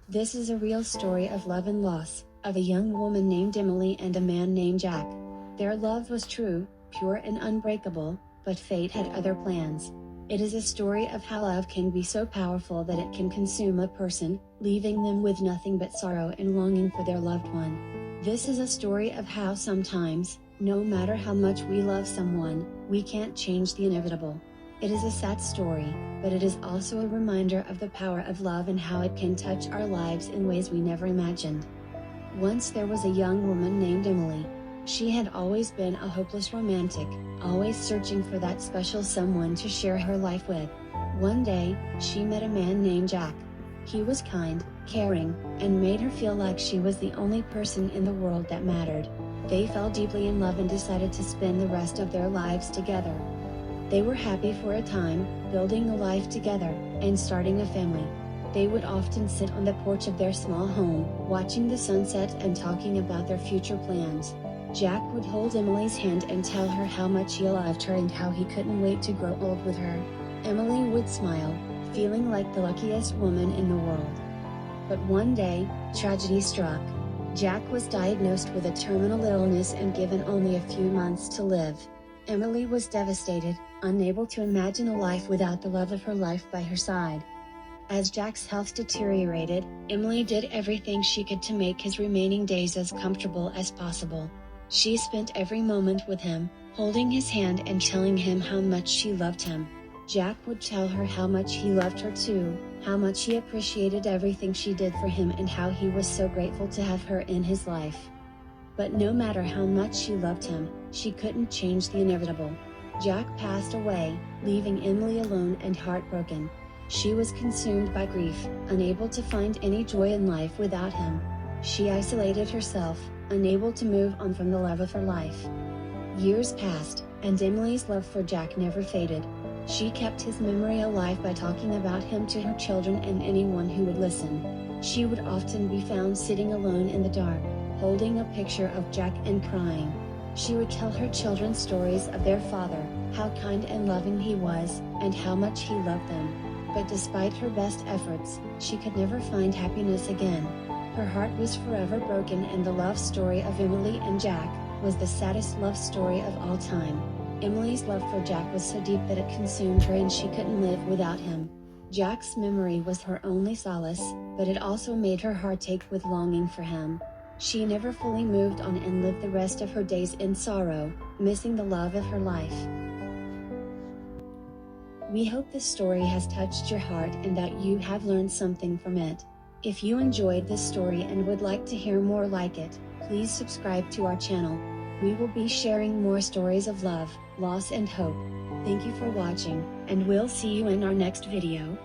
This is a real story of love and loss, of a young woman named Emily and a man named Jack. Their love was true, pure and unbreakable, but fate had other plans. It is a story of how love can be so powerful that it can consume a person, leaving them with nothing but sorrow and longing for their loved one. This is a story of how sometimes, no matter how much we love someone, we can't change the inevitable. It is a sad story, but it is also a reminder of the power of love and how it can touch our lives in ways we never imagined. Once there was a young woman named Emily. She had always been a hopeless romantic, always searching for that special someone to share her life with. One day, she met a man named Jack. He was kind, caring, and made her feel like she was the only person in the world that mattered. They fell deeply in love and decided to spend the rest of their lives together. They were happy for a time, building a life together, and starting a family. They would often sit on the porch of their small home, watching the sunset and talking about their future plans. Jack would hold Emily's hand and tell her how much he loved her and how he couldn't wait to grow old with her. Emily would smile, feeling like the luckiest woman in the world. But one day, tragedy struck. Jack was diagnosed with a terminal illness and given only a few months to live. Emily was devastated, unable to imagine a life without the love of her life by her side. As Jack's health deteriorated, Emily did everything she could to make his remaining days as comfortable as possible. She spent every moment with him, holding his hand and telling him how much she loved him. Jack would tell her how much he loved her too, how much he appreciated everything she did for him and how he was so grateful to have her in his life. But no matter how much she loved him, she couldn't change the inevitable. Jack passed away, leaving Emily alone and heartbroken. She was consumed by grief, unable to find any joy in life without him. She isolated herself, unable to move on from the love of her life. Years passed, and Emily's love for Jack never faded. She kept his memory alive by talking about him to her children and anyone who would listen. She would often be found sitting alone in the dark, holding a picture of Jack and crying. She would tell her children stories of their father, how kind and loving he was, and how much he loved them. But despite her best efforts, she could never find happiness again. Her heart was forever broken, and the love story of Emily and Jack was the saddest love story of all time. Emily's love for Jack was so deep that it consumed her and she couldn't live without him. Jack's memory was her only solace, but it also made her heart ache with longing for him. She never fully moved on and lived the rest of her days in sorrow, missing the love of her life. We hope this story has touched your heart and that you have learned something from it. If you enjoyed this story and would like to hear more like it, please subscribe to our channel. We will be sharing more stories of love, loss and hope. Thank you for watching, and we'll see you in our next video.